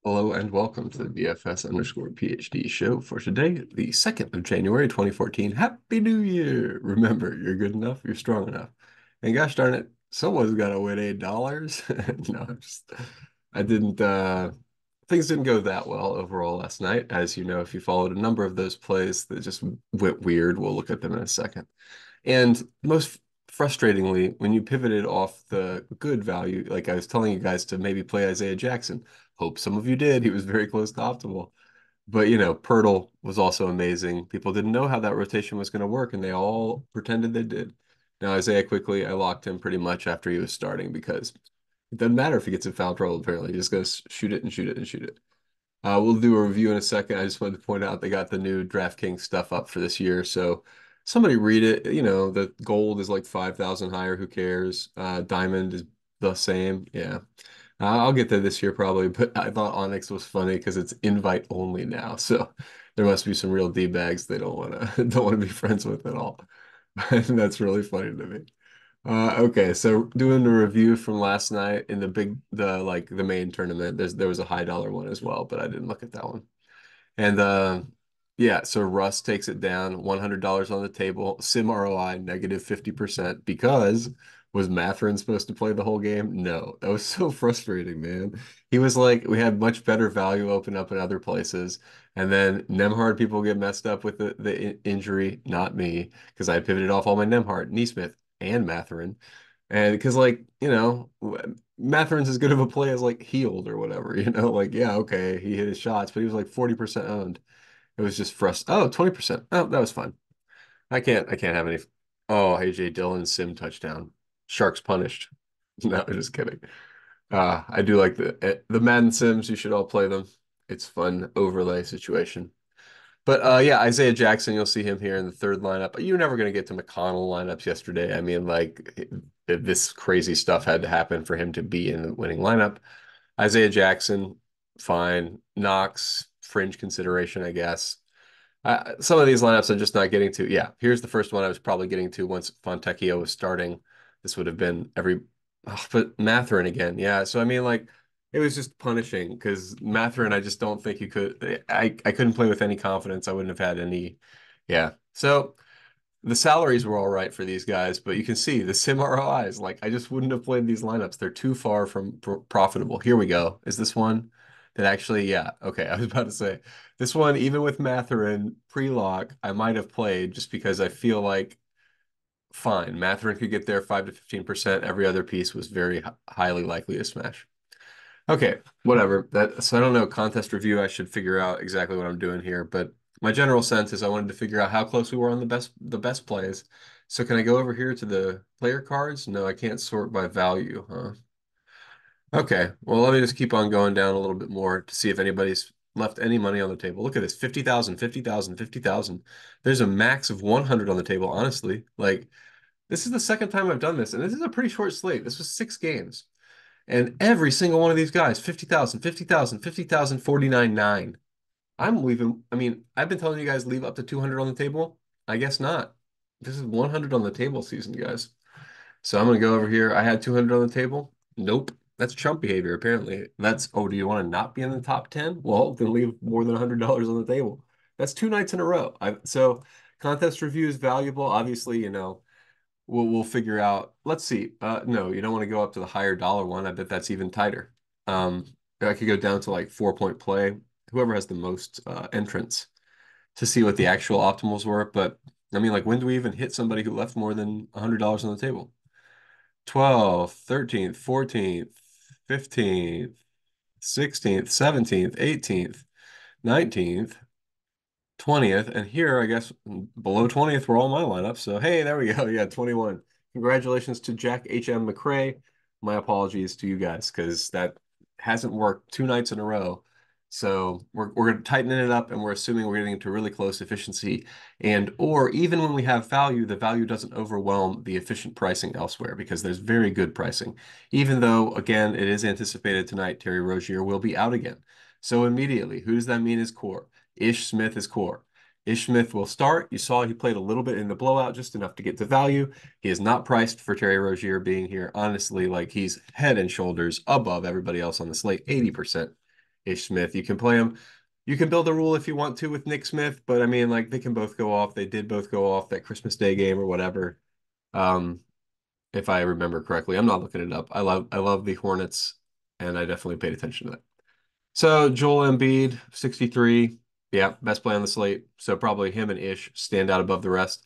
Hello and welcome to the BFS_PhD show for today, the 2nd of January 2014. Happy New Year! Remember, you're good enough, you're strong enough. And gosh darn it, someone's got to win $8. No, I didn't, things didn't go that well overall last night. As you know, if you followed a number of those plays that just went weird, we'll look at them in a second. And most frustratingly, when you pivoted off the good value, like I was telling you guys to maybe play Isaiah Jackson, hope some of you did. He was very close to optimal. But, Pirtle was also amazing. People didn't know how that rotation was going to work, and they all pretended they did. Now, Isaiah quickly, I locked him pretty much after he was starting because it doesn't matter if he gets in foul trouble, apparently. He just goes shoot it and shoot it and shoot it. We'll do a review in a second. I just wanted to point out they got the new DraftKings stuff up for this year. So somebody read it. The gold is like 5,000 higher. Who cares? Diamond is the same. Yeah. I'll get there this year probably, but I thought Onyx was funny because it's invite only now. So there must be some real D-bags they don't want to don't want to be friends with at all. And that's really funny to me. Okay, so doing a review from last night in the main tournament. There was a high dollar one as well, but I didn't look at that one. And yeah, so Russ takes it down, $100 on the table, sim ROI negative 50% because was Matherin supposed to play the whole game? No, that was so frustrating, man. He was like, we had much better value open up in other places. And then Nemhard people get messed up with the injury, not me, because I pivoted off all my Nemhard, Neesmith, and Matherin. And because Matherin's as good of a play as like healed or whatever, like yeah, okay, he hit his shots, but he was like 40% owned. It was just frustrating. Oh, 20%. Oh, that was fun. I can't have any. Oh, AJ Dillon sim touchdown. Sharks punished. No, I'm just kidding. I do like the Madden Sims. You should all play them. It's fun overlay situation. But yeah, Isaiah Jackson, you'll see him here in the third lineup. You're never going to get to McConnell lineups yesterday. I mean, like this crazy stuff had to happen for him to be in the winning lineup. Isaiah Jackson, fine. Knox, fringe consideration, I guess. Some of these lineups I'm just not getting to. Yeah, here's the first one I was probably getting to once Fontecchio was starting. This would have been but Matherin again. Yeah, so I mean, like, it was just punishing because Matherin, I just don't think you could. I couldn't play with any confidence. I wouldn't have had any. Yeah, so the salaries were all right for these guys, but you can see the sim ROIs. Like, I just wouldn't have played these lineups. They're too far from profitable. Here we go. Is this one that actually? Yeah. Okay. I was about to say this one, even with Matherin pre-lock, I might have played just because I feel like fine. Matherin could get there 5 to 15%. Every other piece was very highly likely to smash. Okay, whatever. So I don't know, contest review, I should figure out exactly what I'm doing here, but my general sense is I wanted to figure out how close we were on the best plays. So can I go over here to the player cards? No, I can't sort by value, huh? Okay, well, let me just keep on going down a little bit more to see if anybody's left any money on the table. Look at this, 50,000, 50,000, 50,000. There's a max of 100 on the table, honestly. Like, this is the second time I've done this, and this is a pretty short slate. This was 6 games. And every single one of these guys, 50,000, 50,000, 50,000, 49.9. I'm leaving. I mean, I've been telling you guys leave up to 200 on the table. I guess not. This is 100 on the table season, guys. So I'm going to go over here. I had 200 on the table. Nope. That's Trump behavior, apparently. Oh, do you want to not be in the top 10? Well, then leave more than $100 on the table. That's 2 nights in a row. So contest review is valuable. Obviously, we'll figure out. Let's see. No, you don't want to go up to the higher dollar one. I bet that's even tighter. Um, I could go down to like 4 point play. Whoever has the most entrants to see what the actual optimals were. But I mean, like, when do we even hit somebody who left more than $100 on the table? 12th, 13th, 14th, 15th, 16th, 17th, 18th, 19th, 20th, and here, I guess, below 20th were all my lineups. So, hey, there we go. Yeah, 21. Congratulations to Jack H.M. McCrae. My apologies to you guys because that hasn't worked 2 nights in a row. So we're tightening it up and we're assuming we're getting to really close efficiency. And or even when we have value, the value doesn't overwhelm the efficient pricing elsewhere because there's very good pricing. Even though, again, it is anticipated tonight Terry Rozier will be out again. So immediately, who does that mean is core? Ish Smith is core. Ish Smith will start. You saw he played a little bit in the blowout, just enough to get to value. He is not priced for Terry Rozier being here. Honestly, like he's head and shoulders above everybody else on the slate, 80%. Ish Smith. You can play him. You can build a rule if you want to with Nick Smith, but I mean, like they can both go off. They did both go off that Christmas Day game or whatever. Um, if I remember correctly. I'm not looking it up. I love the Hornets, and I definitely paid attention to that. So Joel Embiid, 63. Yeah, best play on the slate. So probably him and Ish stand out above the rest.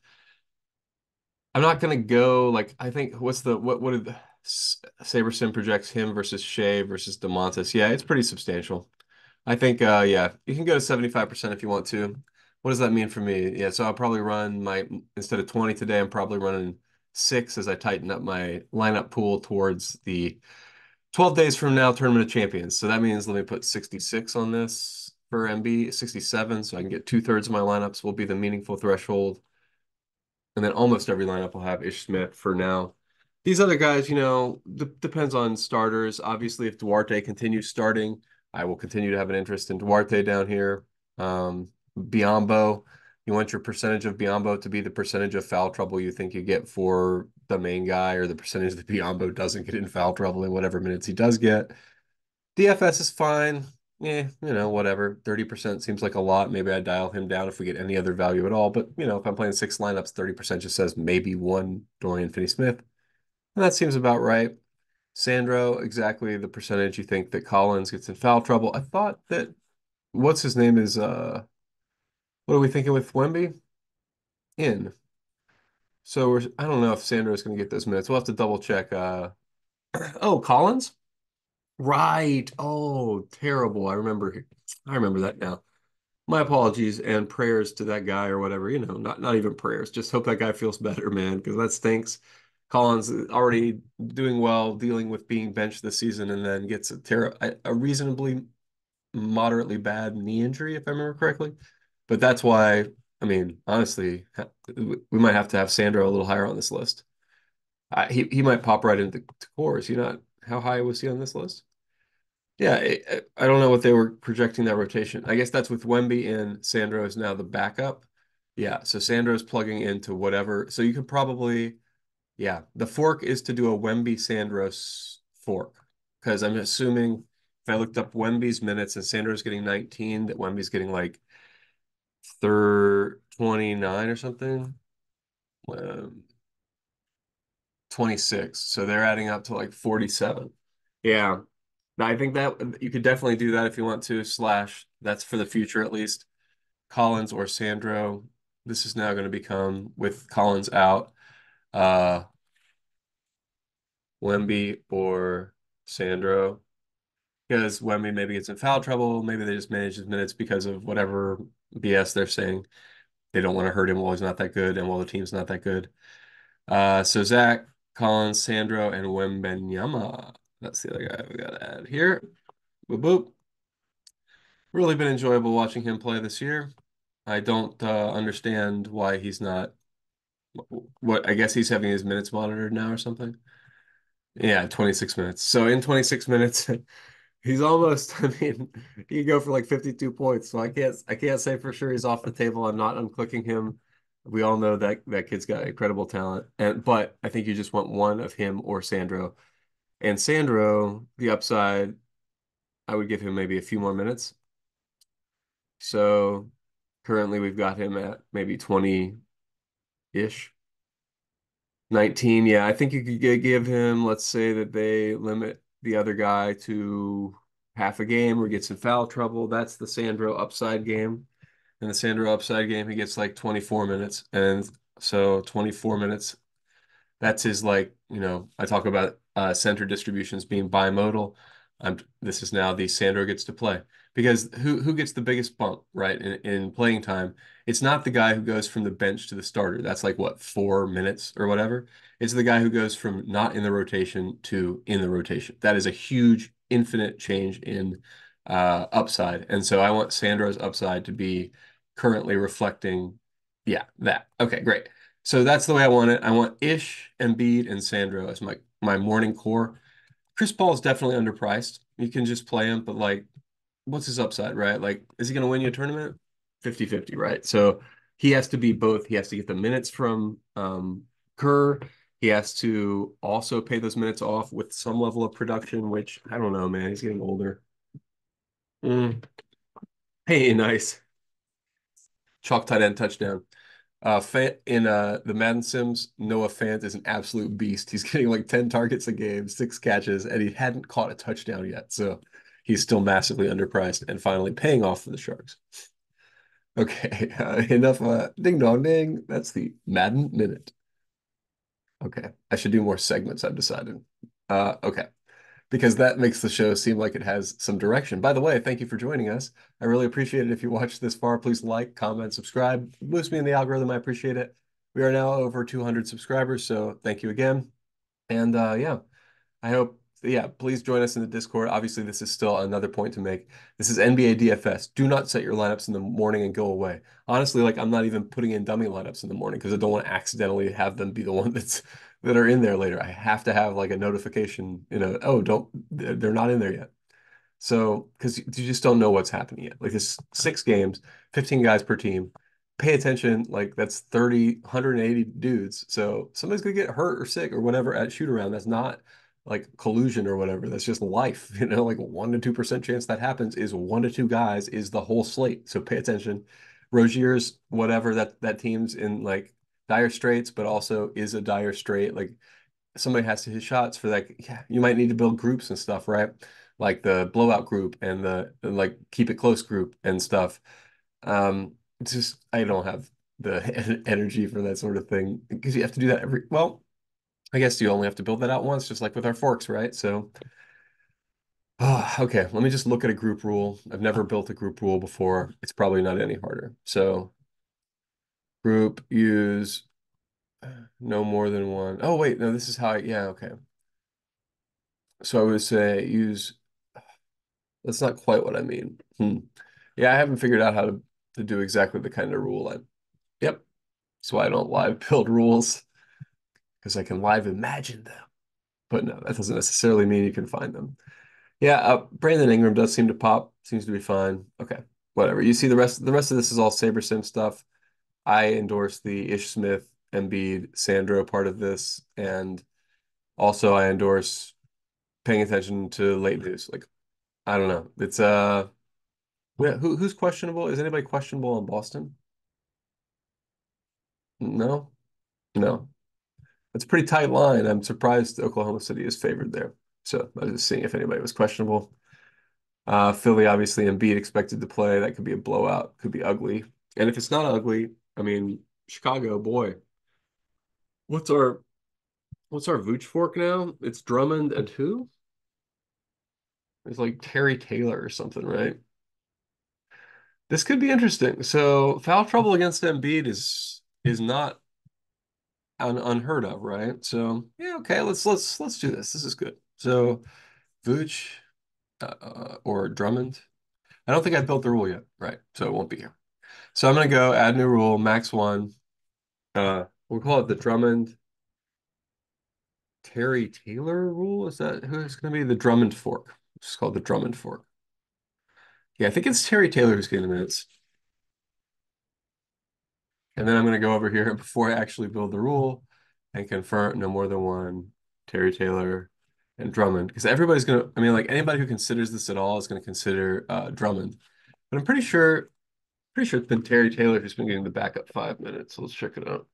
I'm not gonna go like I think what did Saberson projects him versus Shea versus DeMontis? Yeah, it's pretty substantial. I think yeah, you can go to 75% if you want to. What does that mean for me? Yeah, so I'll probably run my instead of 20 today, I'm probably running 6 as I tighten up my lineup pool towards the 12 days from now Tournament of Champions. So that means let me put 66 on this for MB, 67, so I can get two-thirds of my lineups will be the meaningful threshold. And then almost every lineup will have Ish Smith for now. These other guys, depends on starters. Obviously, if Duarte continues starting, I will continue to have an interest in Duarte down here. Biombo, you want your percentage of Biombo to be the percentage of foul trouble you think you get for the main guy, or the percentage that Biombo doesn't get in foul trouble in whatever minutes he does get. DFS is fine. Yeah, whatever. 30% seems like a lot. Maybe I dial him down if we get any other value at all. But, if I'm playing 6 lineups, 30% just says maybe one Dorian Finney-Smith. And that seems about right. Sandro, exactly the percentage you think that Collins gets in foul trouble. I thought that what's his name is what are we thinking with Wemby? In. So I don't know if Sandro's gonna get those minutes. We'll have to double check. Oh, Collins? Right. Oh, terrible. I remember that now. My apologies and prayers to that guy or whatever, not even prayers. Just hope that guy feels better, man, because that stinks. Collins is already doing well, dealing with being benched this season, and then gets a reasonably moderately bad knee injury, if I remember correctly. But that's why, I mean, honestly, we might have to have Sandro a little higher on this list. He might pop right into cores. How high was he on this list? Yeah, I don't know what they were projecting that rotation. I guess that's with Wemby and Sandro is now the backup. Yeah, so Sandro's plugging into whatever. So you could probably, yeah, the fork is to do a Wemby Sandro's fork because I'm assuming if I looked up Wemby's minutes and Sandro's getting 19, that Wemby's getting like 29 or something. Um, 26. So they're adding up to like 47. Yeah. I think that you could definitely do that if you want to, slash, that's for the future at least. Collins or Sandro. This is now going to become, with Collins out, uh, Wemby or Sandro. Because Wemby maybe gets in foul trouble. Maybe they just manage his minutes because of whatever BS they're saying. They don't want to hurt him while he's not that good and while the team's not that good. So Zach, Collins, Sandro, and Wembenyama. That's the other guy we got to add here. Boop, boop. Really been enjoyable watching him play this year. I don't understand why he's not. What I guess he's having his minutes monitored now or something. Yeah, 26 minutes. So in 26 minutes, he's almost. I mean, he can go for like 52 points. So I can't say for sure he's off the table. I'm not unclicking him. We all know that that kid's got incredible talent, but I think you just want one of him or Sandro. And Sandro, the upside, I would give him maybe a few more minutes. So currently we've got him at maybe 20-ish. 19, yeah. I think you could give him, let's say that they limit the other guy to half a game or gets in foul trouble. That's the Sandro upside game. In the Sandro upside game, he gets like 24 minutes. And so 24 minutes, that's his like, I talk about center distributions being bimodal. This is now the Sandro gets to play because who gets the biggest bump, right? In playing time, it's not the guy who goes from the bench to the starter. That's like what, 4 minutes or whatever. It's the guy who goes from not in the rotation to in the rotation. That is a huge, infinite change in upside. And so I want Sandro's upside to be currently reflecting, yeah, that. Okay, great. So that's the way I want it. I want Ish, Embiid, and Sandro as my morning core. Chris Paul is definitely underpriced. You can just play him, but like, what's his upside, right? Like, is he going to win you a tournament? 50-50, right? So he has to be both. He has to get the minutes from Kerr. He has to also pay those minutes off with some level of production, which I don't know, man. He's getting older. Mm. Hey, nice. Chalk tight end touchdown. In the Madden Sims, Noah Fant is an absolute beast. He's getting like 10 targets a game, 6 catches, and he hadn't caught a touchdown yet. So he's still massively underpriced and finally paying off for the Sharks. Okay, enough ding dong ding. That's the Madden Minute. Okay, I should do more segments, I've decided. Okay, because that makes the show seem like it has some direction. By the way, thank you for joining us. I really appreciate it. If you watched this far, please like, comment, subscribe. Boost me in the algorithm. I appreciate it. We are now over 200 subscribers, so thank you again. And yeah, I hope, yeah, please join us in the Discord. Obviously, this is still another point to make. This is NBA DFS. Do not set your lineups in the morning and go away. Honestly, like I'm not even putting in dummy lineups in the morning because I don't want to accidentally have them be the one that are in there later. I have to have like a notification, oh, don't, they're not in there yet. So, because you just don't know what's happening yet. Like this 6 games, 15 guys per team. Pay attention, like that's 30, 180 dudes. So somebody's gonna get hurt or sick or whatever at shoot around. That's not like collusion or whatever. That's just life. Like 1 to 2% chance that happens is 1 to 2 guys is the whole slate. So pay attention. Rozier's whatever that team's in like dire straits, but also is a dire strait. Like somebody has to hit shots for that. Yeah, you might need to build groups and stuff, right? Like the blowout group and the like keep it close group and stuff. It's just I don't have the energy for that sort of thing because you have to do that well, I guess you only have to build that out once, just like with our forks, right? So, okay, let me just look at a group rule. I've never built a group rule before. It's probably not any harder. So, group use no more than one. Oh, wait, no, this is how yeah, okay. So I would say use that's not quite what I mean. Yeah, I haven't figured out how to do exactly the kind of rule yep. That's why I don't live build rules because I can live imagine them. But no, that doesn't necessarily mean you can find them. Yeah, Brandon Ingram does seem to pop. Seems to be fine. Okay, whatever. You see the rest of this is all SaberSim stuff. I endorse the Ish Smith, Embiid, Sandro part of this, and also I endorse paying attention to late news. Like I don't know. It's yeah, who's questionable? Is anybody questionable in Boston? No? No. It's a pretty tight line. I'm surprised Oklahoma City is favored there. So I was just seeing if anybody was questionable. Philly, obviously, Embiid expected to play. That could be a blowout, could be ugly. And if it's not ugly, I mean, Chicago, boy, what's our what's our Vooch fork now? It's Drummond and who? It's like Terry Taylor or something, right? This could be interesting. So foul trouble against Embiid is not unheard of, right? So yeah, okay, let's do this. This is good. So Vooch or Drummond. I don't think I built the rule yet, right? So it won't be here. So I'm gonna go add new rule, max one. We'll call it the Drummond Terry Taylor rule. Is that who it's gonna be? The Drummond fork. It's called the Drummond fork. Yeah, I think it's Terry Taylor who's getting the minutes. And then I'm gonna go over here before I actually build the rule and confirm no more than one Terry Taylor and Drummond. Because everybody's gonna, I mean, like anybody who considers this at all is gonna consider Drummond. But I'm pretty sure it's been Terry Taylor who's been getting the backup 5 minutes. So let's check it out.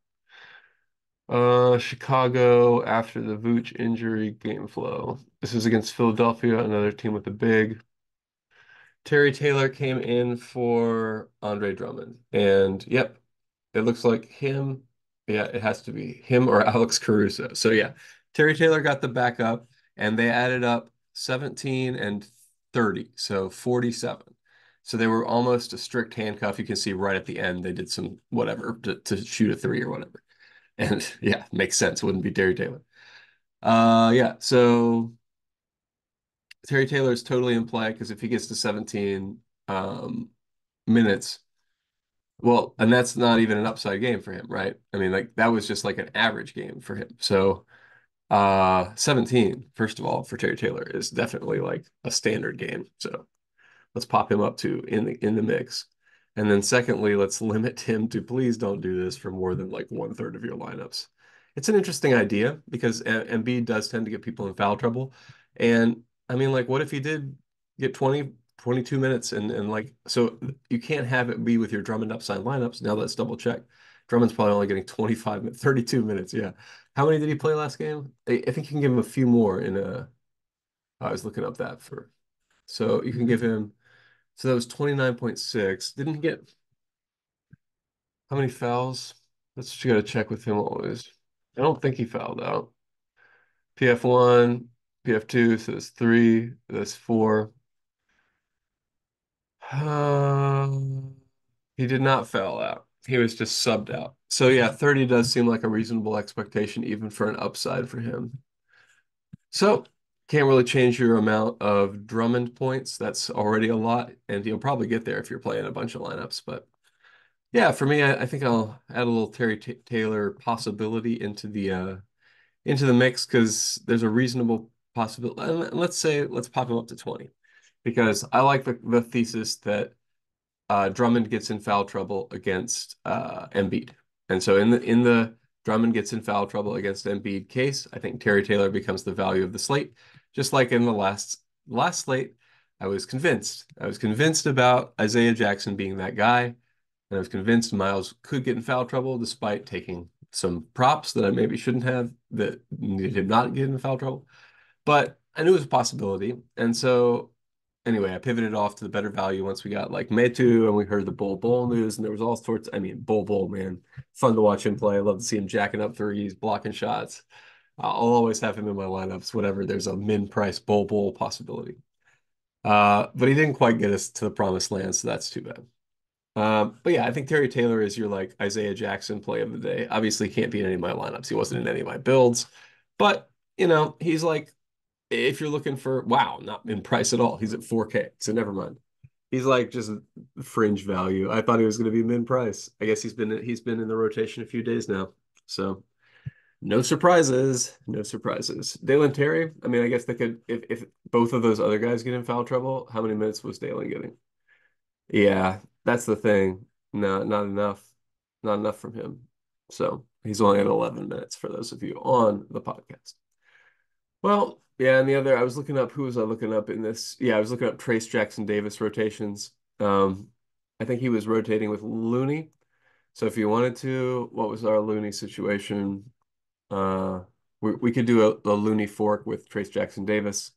Chicago after the Vooch injury game flow. This is against Philadelphia, another team with a big. Terry Taylor came in for Andre Drummond. And yep, it looks like him. Yeah, it has to be him or Alex Caruso. So yeah, Terry Taylor got the backup and they added up 17 and 30, so 47. So they were almost a strict handcuff. You can see right at the end they did some whatever to shoot a three or whatever. And yeah, makes sense. Wouldn't be Terry Taylor. Yeah, so Terry Taylor is totally in play because if he gets to 17 minutes, well, and that's not even an upside game for him, right? I mean, like that was just like an average game for him. So 17, first of all, for Terry Taylor is definitely like a standard game. So let's pop him up to in the mix. And then secondly, let's limit him to please don't do this for more than like 1/3 of your lineups. It's an interesting idea because Embiid does tend to get people in foul trouble. And I mean, like, what if he did get 20 22 minutes and like so you can't have it be with your Drummond upside lineups. Now let's double check. Drummond's probably only getting 25 minutes, 32 minutes. Yeah. How many did he play last game? I think you can give him a few more in a I was looking up that for so you can give him so that was 29.6. Didn't he get how many fouls? That's what you got to check with him always. I don't think he fouled out. PF1, PF2, so that's three, that's four. Um, he did not foul out. He was just subbed out. So yeah, 30 does seem like a reasonable expectation even for an upside for him. So can't really change your amount of Drummond points. That's already a lot, and you'll probably get there if you're playing a bunch of lineups. But yeah, for me, I think I'll add a little Terry T Taylor possibility into the mix because there's a reasonable possibility. And let's say let's pop him up to 20 because I like the thesis that Drummond gets in foul trouble against Embiid. And so in the Drummond gets in foul trouble against Embiid case, I think Terry Taylor becomes the value of the slate. Just like in the last slate, I was convinced. I was convinced about Isaiah Jackson being that guy, and I was convinced Miles could get in foul trouble despite taking some props that I maybe shouldn't have that needed him not get in foul trouble. But I knew it was a possibility. And so anyway, I pivoted off to the better value once we got like Metu and we heard the Bull news and there was all sorts. I mean, Bull, man, fun to watch him play. I love to see him jacking up threes, blocking shots. I'll always have him in my lineups, whatever. There's a min price Bull possibility. But he didn't quite get us to the promised land, so that's too bad. But yeah, I think Terry Taylor is your like Isaiah Jackson play of the day. Obviously, can't be in any of my lineups. He wasn't in any of my builds, but he's like if you're looking for wow, not in price at all. He's at 4K, so never mind. He's like just fringe value. I thought he was going to be min price. I guess he's been in the rotation a few days now. So no surprises, no surprises. Dalen Terry, I mean, I guess they could if both of those other guys get in foul trouble, how many minutes was Dalen getting? Yeah, that's the thing. No, not enough. Not enough from him. So he's only at 11 minutes for those of you on the podcast. Well, yeah, and the other, I was looking up, who was I looking up in this? Yeah, I was looking up Trayce Jackson Davis rotations. I think he was rotating with Looney. So if you wanted to, what was our Looney situation? Uh, we could do a Looney fork with Trayce Jackson Davis.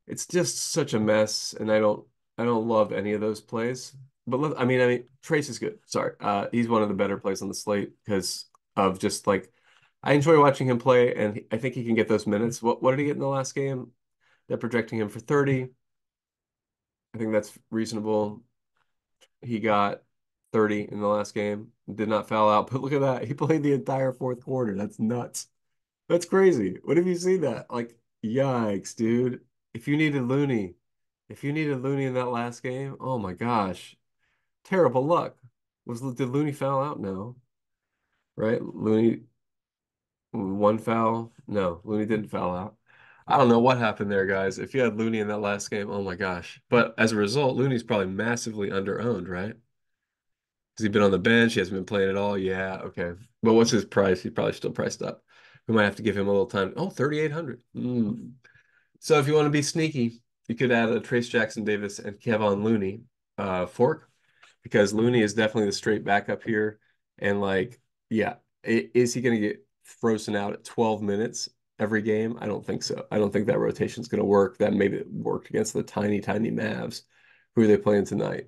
It's just such a mess, and I don't love any of those plays. But I mean, Trayce is good. Sorry, he's one of the better plays on the slate because of just like I enjoy watching him play, and I think he can get those minutes. What did he get in the last game? They're projecting him for 30. I think that's reasonable. He got 30 in the last game. Did not foul out, but look at that. He played the entire fourth quarter. That's nuts. That's crazy. What have you seen that? Like, yikes, dude. If you needed Looney, if you needed Looney in that last game, oh my gosh. Terrible luck. Did Looney foul out? No. Right? Looney one foul? No, Looney didn't foul out. I don't know what happened there, guys. If you had Looney in that last game, oh my gosh. But as a result, Looney's probably massively under-owned, right? Has he been on the bench? He hasn't been playing at all. Yeah, okay. But what's his price? He's probably still priced up. We might have to give him a little time. Oh, 3,800. So if you want to be sneaky, you could add a Trayce Jackson Davis and Kevon Looney fork because Looney is definitely the straight backup here. And like, yeah, is he going to get frozen out at 12 minutes every game? I don't think so. I don't think that rotation is going to work. That maybe it worked against the tiny, tiny Mavs. Who are they playing tonight?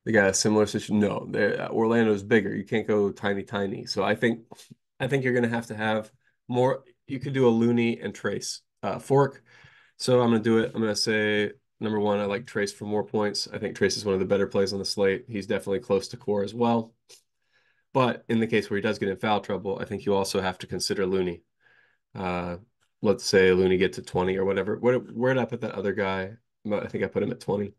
They got a similar situation. No, Orlando's bigger. You can't go tiny, tiny. So I think you're to have more. You could do a Looney and Trayce fork. So I'm gonna do it. I'm gonna say number one, I like Trayce for more points. I think Trayce is one of the better plays on the slate. He's definitely close to core as well. But in the case where he does get in foul trouble, I think you also have to consider Looney. Uh, let's say Looney gets to 20 or whatever. Where did I put that other guy? I think I put him at 20.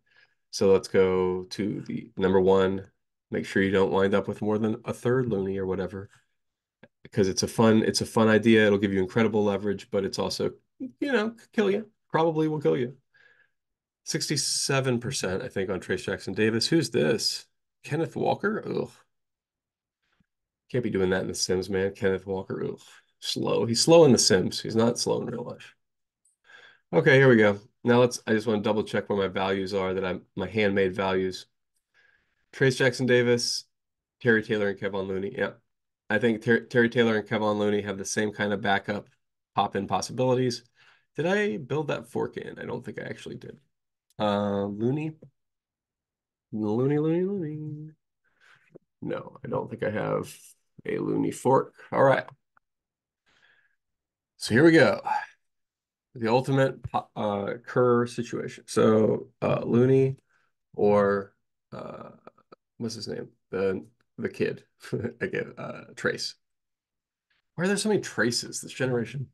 So let's go to the number one. Make sure you don't wind up with more than a third Looney or whatever, because it's a fun idea. It'll give you incredible leverage, but it's also, kill you. Probably will kill you. 67%, I think, on Trayce Jackson Davis. Who's this? Kenneth Walker? Ugh. Can't be doing that in the Sims, man. Kenneth Walker. Ugh. Slow. He's slow in the Sims. He's not slow in real life. Okay, here we go. Now I just want to double check where my values are my handmade values. Trayce Jackson Davis, Terry Taylor, and Kevon Looney. Yeah. I think Terry Taylor and Kevon Looney have the same kind of backup pop-in possibilities. Did I build that fork in? I don't think I actually did. Looney, Looney. No, I don't think I have a Looney fork. All right. So here we go. The ultimate Kerr situation. So Looney or uh, what's his name? The kid. Again, Trayce. Why are there so many traces this generation?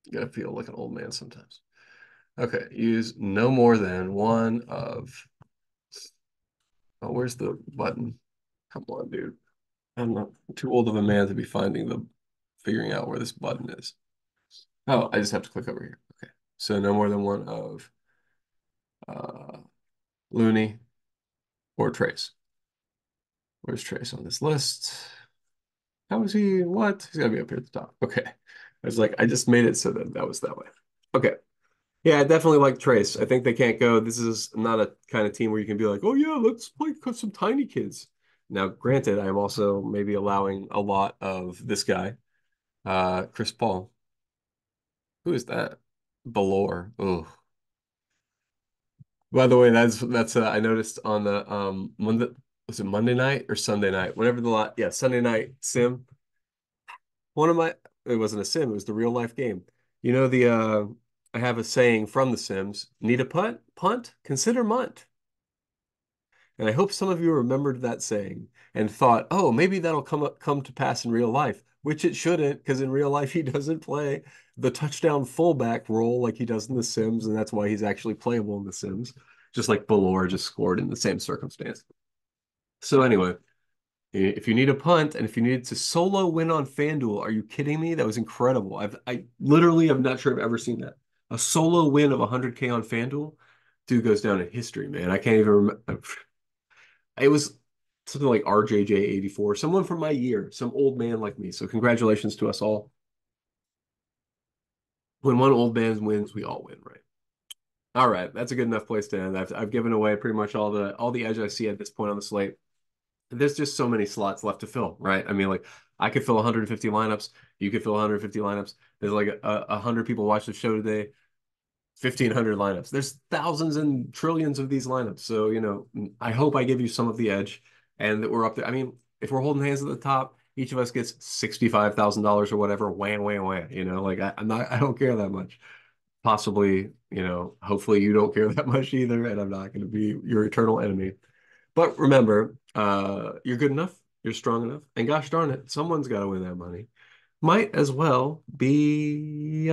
You gotta feel like an old man sometimes. Okay, use no more than one of. Oh, where's the button? Come on, dude. I'm not too old of a man to be figuring out where this button is. Oh, I just have to click over here. Okay. So no more than one of uh, Looney or Trayce. Where's Trayce on this list? How is he? What? He's gotta be up here at the top. Okay. I was like, I just made it so that that was that way. Okay. Yeah, I definitely like Trayce. I think they can't go. This is not a kind of team where you can be like, oh yeah, let's play some tiny kids. Now, granted, I'm also maybe allowing a lot of this guy, Chris Paul. Who is that? Belore. Oh. By the way, that's I noticed on the Monday, was it Monday night or Sunday night? Whenever the lot, yeah, Sunday night sim. One of my it wasn't a sim, it was the real life game. You know I have a saying from The Sims, need a punt? Punt? Consider munt. And I hope some of you remembered that saying and thought, oh, maybe that'll come to pass in real life, which it shouldn't, because in real life he doesn't play the touchdown fullback role like he does in The Sims, and that's why he's actually playable in The Sims, just like Valor just scored in the same circumstance. So anyway, if you need a punt and if you needed to solo win on FanDuel, are you kidding me? That was incredible. I literally am not sure I've ever seen that. A solo win of 100K on FanDuel, dude goes down in history, man. I can't even remember. It was something like RJJ84, someone from my year, some old man like me. So congratulations to us all. When one old man wins, we all win, right? All right, that's a good enough place to end. I've given away pretty much all the edge I see at this point on the slate. There's just so many slots left to fill, right? I mean, like I could fill 150 lineups. You could fill 150 lineups. There's like 100 people watch the show today. 1,500 lineups. There's thousands and trillions of these lineups. So, I hope I give you some of the edge and that we're up there. I mean, if we're holding hands at the top, each of us gets $65,000 or whatever. Wham, wham, wham. Like I don't care that much. Possibly, hopefully you don't care that much either, and I'm not going to be your eternal enemy. But remember, you're good enough, you're strong enough, and gosh darn it, someone's got to win that money. Might as well be